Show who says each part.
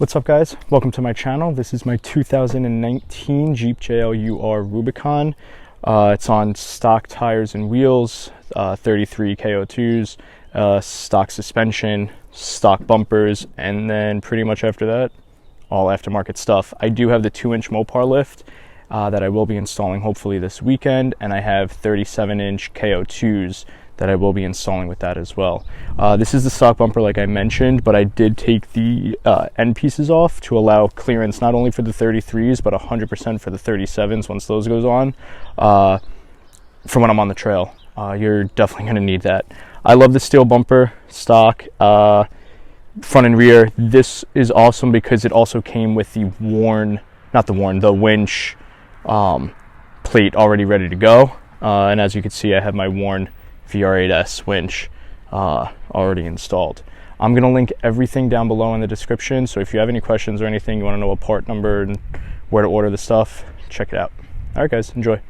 Speaker 1: What's up guys, welcome to my channel. This is my 2019 Jeep JLUR Rubicon. It's on stock tires and wheels, 33 KO2s, stock suspension, stock bumpers, and then pretty much after that, all aftermarket stuff. I do have the 2-inch Mopar lift that I will be installing hopefully this weekend, and I have 37-inch KO2s that I will be installing with that as well. This is the stock bumper like I mentioned, but I did take the end pieces off to allow clearance not only for the 33s but 100% for the 37s once those goes on for when I'm on the trail. You're definitely going to need that. I love the steel bumper stock, front and rear. This is awesome because it also came with the the winch plate already ready to go, and as you can see I have my worn VR8S winch already installed. I'm going to link everything down below in the description, so if you have any questions or anything, you want to know a part number and where to order the stuff, check it out. Alright guys, enjoy.